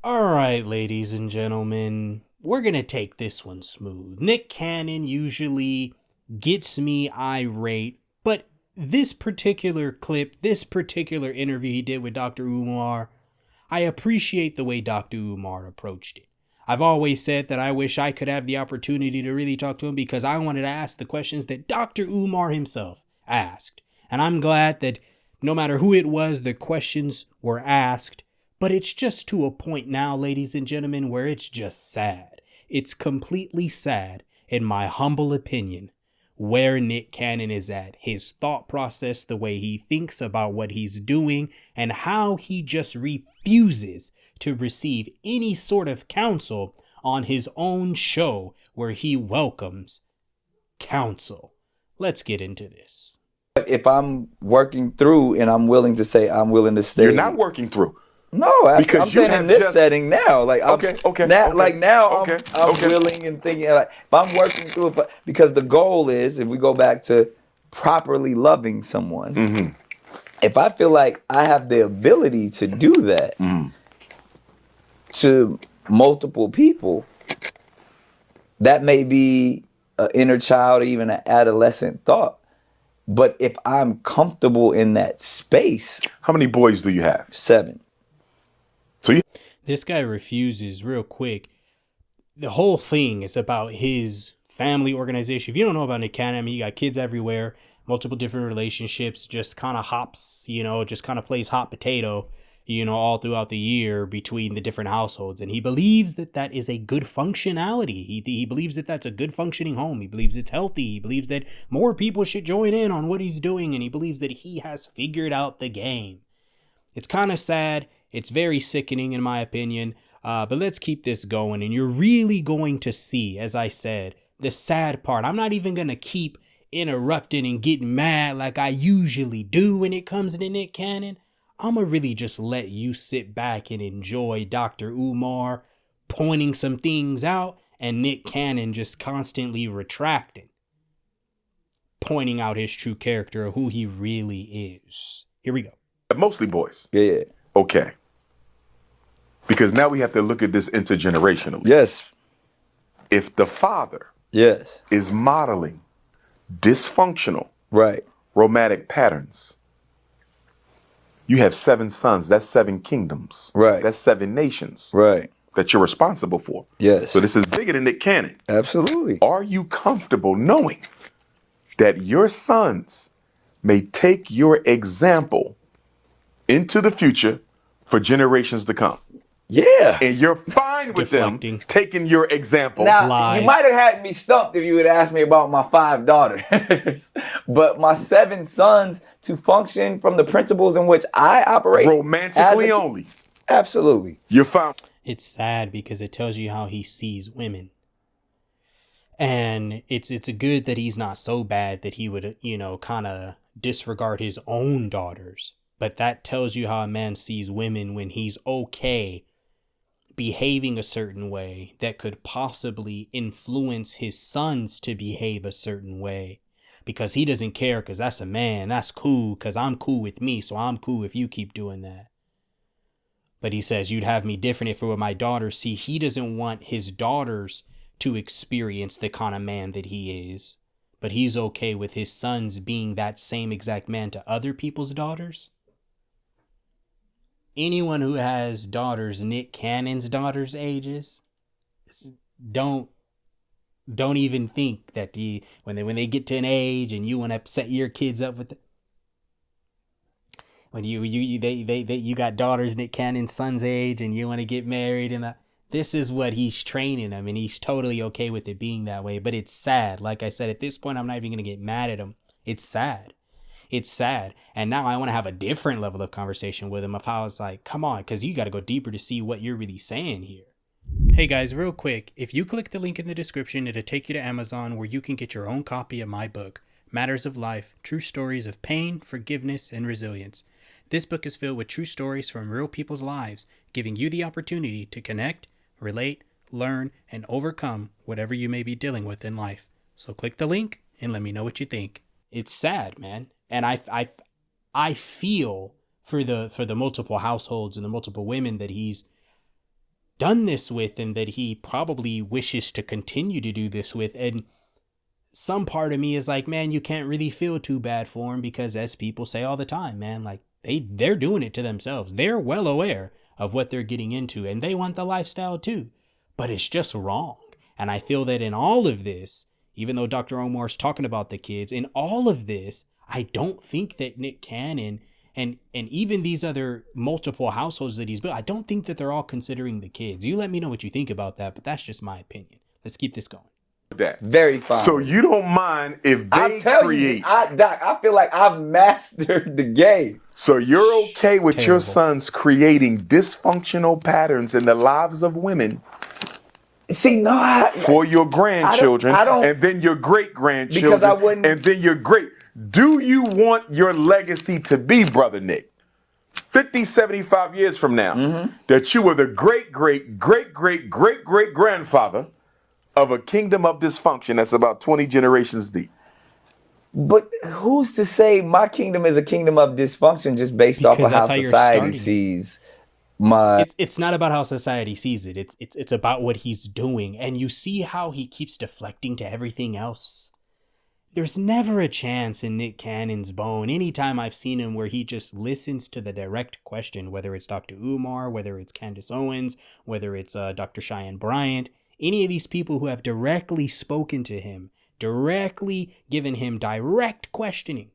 All right, ladies and gentlemen, we're going to take this one smooth. Nick Cannon usually gets me irate, but this particular clip, this particular interview he did with Dr. Umar, I appreciate the way Dr. Umar approached it. I've always said that I wish I could have the opportunity to really talk to him because I wanted to ask the questions that Dr. Umar himself asked. And I'm glad that no matter who it was, the questions were asked. But it's just to a point now, ladies and gentlemen, where it's just sad. It's completely sad, in my humble opinion, where Nick Cannon is at. His thought process, the way he thinks about what he's doing, and how he just refuses to receive any sort of counsel on his own show where he welcomes counsel. Let's get into this. If I'm working through and I'm willing to say I'm willing to stay. You're not working through. No, because I'm saying in this setting now, like I'm willing and thinking like if I'm working through it, but because the goal is, if we go back to properly loving someone, if I feel like I have the ability to do that to multiple people, that may be an inner child or even an adolescent thought. But if I'm comfortable in that space. How many boys do you have? 7. This guy refuses real quick. The whole thing is about his family organization. If you don't know about Nick Cannon, I mean, you got kids everywhere, multiple different relationships, just kind of hops, just kind of plays hot potato, all throughout the year between the different households. And he believes that that is a good functionality. He believes that that's a good functioning home. He believes it's healthy. He believes that more people should join in on what he's doing. And he believes that he has figured out the game. It's kind of sad. It's very sickening in my opinion, but let's keep this going. And you're really going to see, as I said, the sad part. I'm not even going to keep interrupting and getting mad like I usually do when it comes to Nick Cannon. I'm going to really just let you sit back and enjoy Dr. Umar pointing some things out and Nick Cannon just constantly retracting, pointing out his true character of who he really is. Here we go. Mostly boys. Yeah. Okay. Because now we have to look at this intergenerationally. Yes. If the father is modeling dysfunctional romantic patterns, you have 7 sons, that's 7 kingdoms. Right. That's 7 nations. Right. That you're responsible for. Yes. So this is bigger than Nick Cannon. Absolutely. Are you comfortable knowing that your sons may take your example into the future for generations to come? Yeah. And you're fine with them taking your example. Now, you might have had me stumped if you had asked me about my 5 daughters. But my 7 sons, to function from the principles in which I operate. Romantically only. Absolutely. You're fine. It's sad because it tells you how he sees women. And it's good that he's not so bad that he would, kind of disregard his own daughters. But that tells you how a man sees women when he's okay behaving a certain way that could possibly influence his sons to behave a certain way. Because he doesn't care because that's a man. That's cool because I'm cool with me. So I'm cool if you keep doing that. But he says you'd have me different if it were my daughters. See, he doesn't want his daughters to experience the kind of man that he is. But he's okay with his sons being that same exact man to other people's daughters. Anyone who has daughters Nick Cannon's daughters' ages, don't even think that when they get to an age and you want to set your kids up with it. When you got daughters Nick Cannon's son's age and you want to get married and this is what he's training them, and he's totally okay with it being that way. But it's sad. Like I said, at this point, I'm not even going to get mad at him. It's sad. It's sad. And now I want to have a different level of conversation with him of how it's like, come on, because you got to go deeper to see what you're really saying here. Hey guys, real quick, if you click the link in the description, it'll take you to Amazon where you can get your own copy of my book, Matters of Life, True Stories of Pain, Forgiveness, and Resilience. This book is filled with true stories from real people's lives, giving you the opportunity to connect, relate, learn, and overcome whatever you may be dealing with in life. So click the link and let me know what you think. It's sad, man. And I feel for the multiple households and the multiple women that he's done this with and that he probably wishes to continue to do this with. And some part of me is like, man, you can't really feel too bad for him, because as people say all the time, man, like they're doing it to themselves. They're well aware of what they're getting into and they want the lifestyle too, but it's just wrong. And I feel that in all of this, even though Dr. Omar's talking about the kids, in all of this, I don't think that Nick Cannon and even these other multiple households that he's built, I don't think that they're all considering the kids. You let me know what you think about that, but that's just my opinion. Let's keep this going. That. Very fine. So you don't mind if they create. Doc, I feel like I've mastered the game. So you're okay with your Terrible. sons creating dysfunctional patterns in the lives of women See, no, for your grandchildren, I don't- and then your great Because grandchildren, I wouldn't- and then your great. Do you want your legacy to be, Brother Nick, 50, 75 years from now, that you were the great, great, great, great, great, great grandfather of a kingdom of dysfunction that's about 20 generations deep? But who's to say my kingdom is a kingdom of dysfunction just based off Because of how that's how you're society starting. sees my... It's not about how society sees it. It's about what he's doing. And you see how he keeps deflecting to everything else. There's never a chance in Nick Cannon's bone, anytime I've seen him, where he just listens to the direct question, whether it's Dr. Umar, whether it's Candace Owens, whether it's Dr. Cheyenne Bryant, any of these people who have directly spoken to him, directly given him direct questioning.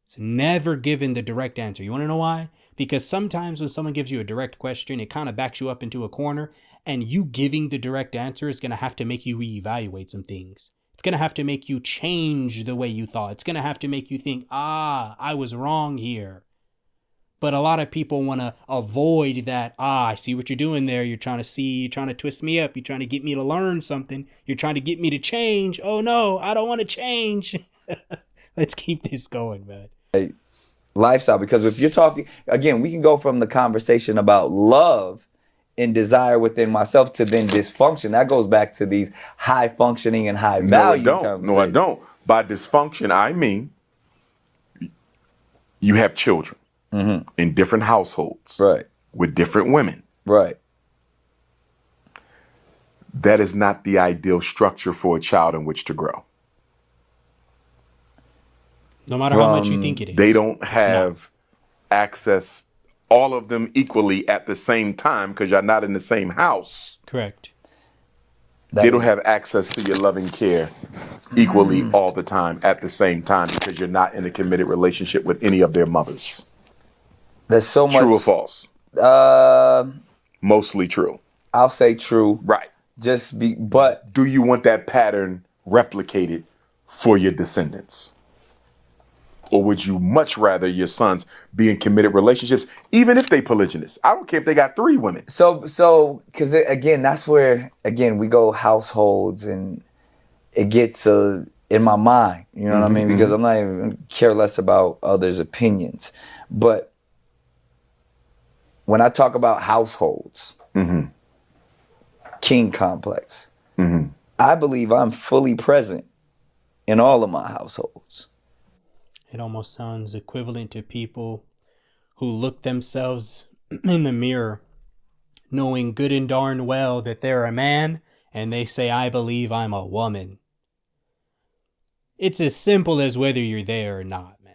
It's never given the direct answer. You want to know why? Because sometimes when someone gives you a direct question, it kind of backs you up into a corner, and you giving the direct answer is going to have to make you reevaluate some things. It's going to have to make you change the way you thought. It's going to have to make you think, I was wrong here. But a lot of people want to avoid that. I see what you're doing there. You're trying to twist me up. You're trying to get me to learn something. You're trying to get me to change. Oh no, I don't want to change. Let's keep this going, man. lifestyle. Because if you're talking, again, we can go from the conversation about love and desire within myself to then dysfunction. That goes back to these high functioning and high value conversations. No, I don't. By dysfunction, I mean you have children in different households, Right. with different women. Right. That is not the ideal structure for a child in which to grow. No matter how much you think it is. They don't it's have access, all of them equally at the same time, because you're not in the same house. not. Correct. They don't have access to your loving care equally all the time at the same time, because you're not in a committed relationship with any of their mothers. There's so much. True or false? Uh, Mostly true. I'll say true. Right. But Do you want that pattern replicated for your descendants? Or would you much rather your sons be in committed relationships, even if they polygynous? I don't care if they got 3 women. so because again, that's where again we go households, and it gets in my mind. You know what I mean? Because I'm not even care less about others' opinions, but when I talk about households, king complex, I believe I'm fully present in all of my households. It almost sounds equivalent to people who look themselves in the mirror, knowing good and darn well that they're a man, and they say, I believe I'm a woman. It's as simple as whether you're there or not, man.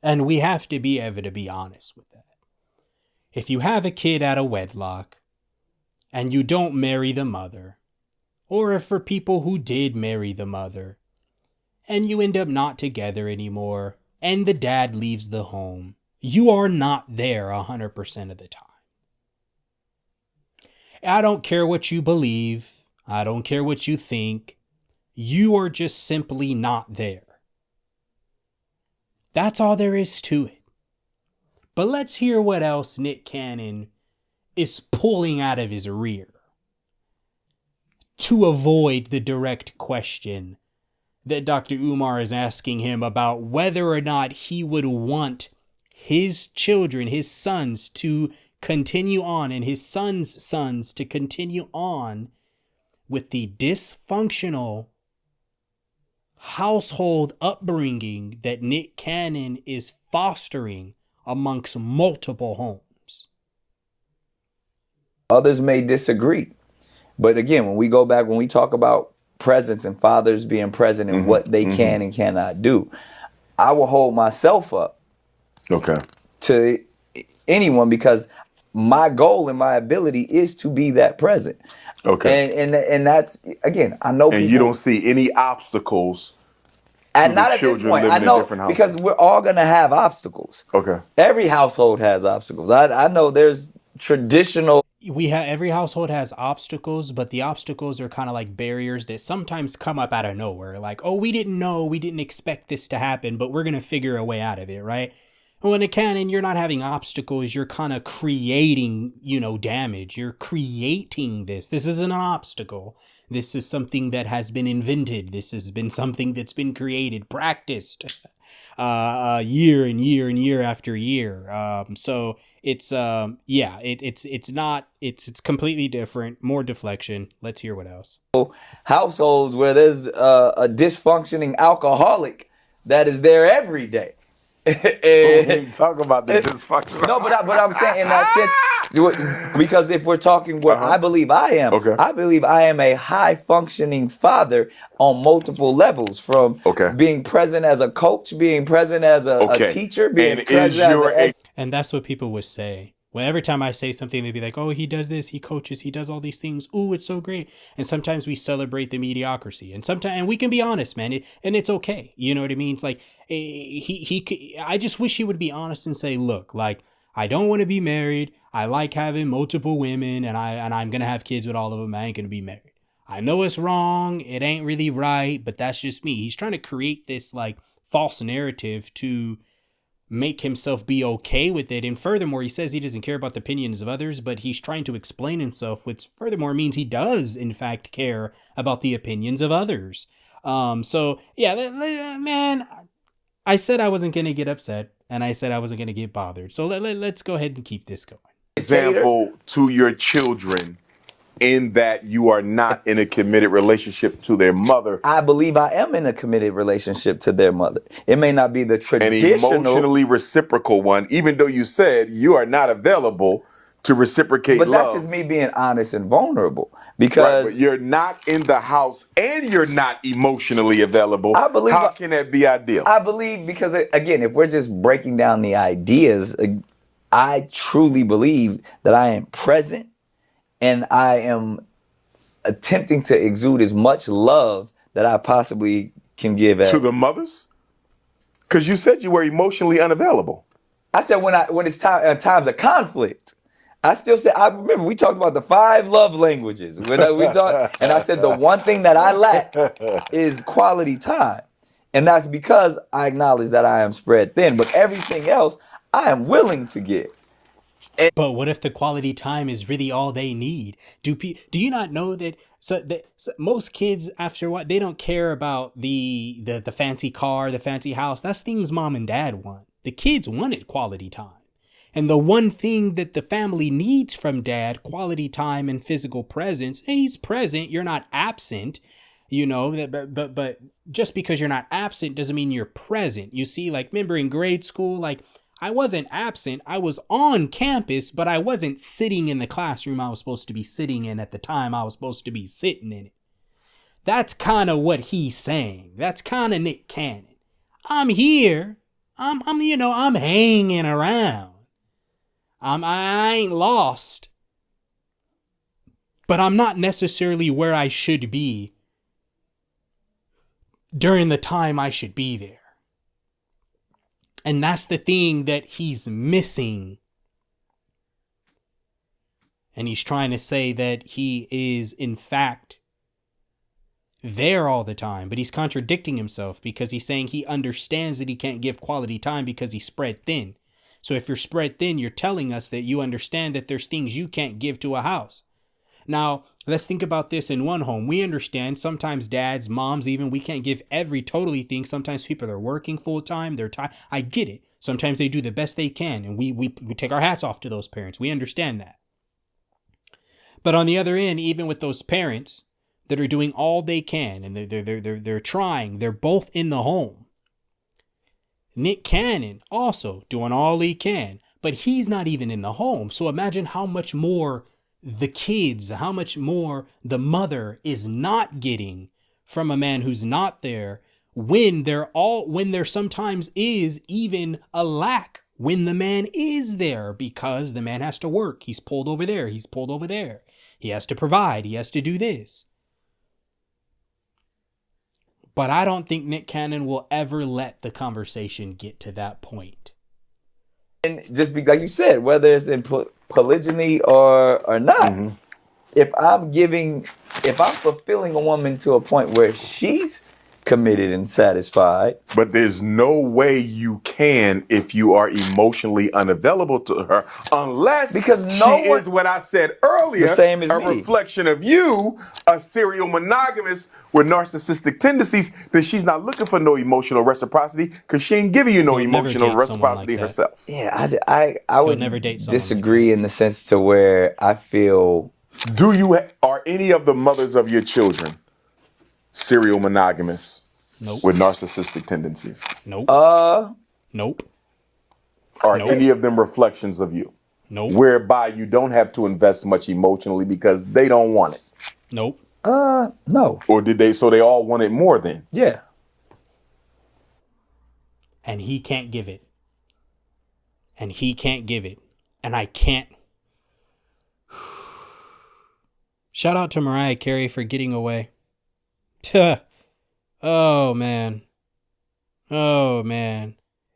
And we have to be able to be honest with that. If you have a kid out of wedlock, and you don't marry the mother, or if for people who did marry the mother, and you end up not together anymore, and the dad leaves the home, you are not there 100% of the time. I don't care what you believe. I don't care what you think. You are just simply not there. That's all there is to it. But let's hear what else Nick Cannon is pulling out of his rear to avoid the direct question that Dr. Umar is asking him about whether or not he would want his children, his sons, to continue on, and his sons' sons to continue on with the dysfunctional household upbringing that Nick Cannon is fostering amongst multiple homes. Others may disagree. But again, when we go back, when we talk about presence and fathers being present and what they can and cannot do, I will hold myself up to anyone because my goal and my ability is to be that present. And that's, again, I know and people, you don't see any obstacles and not at this point. I know because we're all going to have obstacles. Every household has obstacles. I know there's traditional. Every household has obstacles, but the obstacles are kind of like barriers that sometimes come up out of nowhere. Like, oh, we didn't expect this to happen, but we're going to figure a way out of it, right? Well, in a canon, you're not having obstacles. You're kind of creating, damage. You're creating this. This isn't an obstacle. This is something that has been invented. This has been something that's been created, practiced, year and year and year after year. So it's completely different. More deflection. Let's hear what else. Households where there's a dysfunctioning alcoholic that is there every day. Talk about the dysfunction. No, but I'm saying in that sense, because if we're talking what I believe I am, I believe I am a high functioning father on multiple levels, from being present as a coach, being present as a teacher, being present as and that's what people would say. Well, every time I say something, they'd be like, oh, he does this, he coaches, he does all these things. Ooh, it's so great. And sometimes we celebrate the mediocrity. And sometimes, and we can be honest, man, and it's okay. You know what I mean? It's like, I just wish he would be honest and say, look, like, I don't want to be married. I like having multiple women, and I'm going to have kids with all of them. I ain't going to be married. I know it's wrong. It ain't really right, but that's just me. He's trying to create this like false narrative to make himself be okay with it. And furthermore, he says he doesn't care about the opinions of others, but he's trying to explain himself, which furthermore means he does in fact care about the opinions of others. So yeah, man, I said I wasn't going to get upset, and I said I wasn't going to get bothered. So let's go ahead and keep this going. Example to your children in that you are not in a committed relationship to their mother. I believe I am in a committed relationship to their mother. It may not be the traditional, an emotionally reciprocal one, even though you said you are not available to reciprocate love. But that's just me being honest and vulnerable. Because but you're not in the house and you're not emotionally available. I believe. How can that be ideal? I believe because, again, if we're just breaking down the ideas, I truly believe that I am present and I am attempting to exude as much love that I possibly can give to the mothers. Because you said you were emotionally unavailable. I said when it's times of conflict. I still say, I remember we talked about the 5 love languages. When we talked, and I said the one thing that I lack is quality time. And that's because I acknowledge that I am spread thin. But everything else, I am willing to give. But what if the quality time is really all they need? Do you not know that most kids, after what, they don't care about the fancy car, the fancy house. That's things mom and dad want. The kids wanted quality time. And the one thing that the family needs from dad, quality time and physical presence, and he's present, you're not absent, but just because you're not absent doesn't mean you're present. You see, like, remember in grade school, like, I wasn't absent. I was on campus, but I wasn't sitting in the classroom I was supposed to be sitting in at the time I was supposed to be sitting in it. That's kind of what he's saying. That's kind of Nick Cannon. I'm here. I'm hanging around. I ain't lost, but I'm not necessarily where I should be during the time I should be there. And that's the thing that he's missing. And he's trying to say that he is, in fact, there all the time, but he's contradicting himself because he's saying he understands that he can't give quality time because he's spread thin. So if you're spread thin, you're telling us that you understand that there's things you can't give to a house. Now, let's think about this in one home. We understand sometimes dads, moms, even, we can't give every totally thing. Sometimes people are working full time. They're tired. I get it. Sometimes they do the best they can. And we take our hats off to those parents. We understand that. But on the other end, even with those parents that are doing all they can and they're trying, they're both in the home. Nick Cannon also doing all he can, but he's not even in the home. So imagine how much more the kids, how much more the mother is not getting from a man who's not there, when there sometimes is even a lack when the man is there, because the man has to work. He's pulled over there. He's pulled over there. He has to provide. He has to do this. But I don't think Nick Cannon will ever let the conversation get to that point. And just be like you said, whether it's in polygyny or not, if I'm fulfilling a woman to a point where she's committed and satisfied. But there's no way you can if you are emotionally unavailable to her, unless is what I said earlier, the same as a reflection of you, a serial monogamist with narcissistic tendencies. Then she's not looking for no emotional reciprocity because she ain't giving you no emotional reciprocity herself. Yeah, I would never disagree in the sense to where I feel. Are any of the mothers of your children serial monogamous? Nope. With narcissistic tendencies? Nope. Nope. Are any of them reflections of you? Nope. Whereby you don't have to invest much emotionally because they don't want it? Nope. No. Or did they? So they all want it more then? Yeah. And he can't give it. And he can't give it. And I can't. Shout out to Mariah Carey for getting away. Oh, man. Oh, man.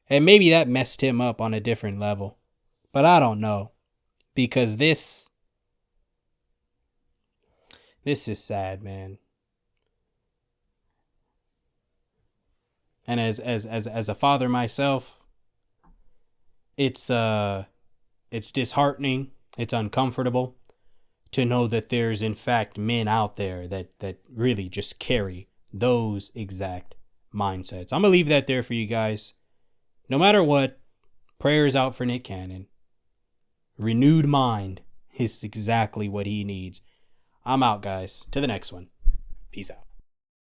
And maybe that messed him up on a different level. But I don't know. Because this is sad, man. And as a father myself, it's disheartening. It's uncomfortable to know that there's in fact men out there that really just carry those exact mindsets. I'm gonna leave that there for you guys. No matter what, prayers out for Nick Cannon. Renewed mind is exactly what he needs. I'm out, guys. To the next one. Peace out.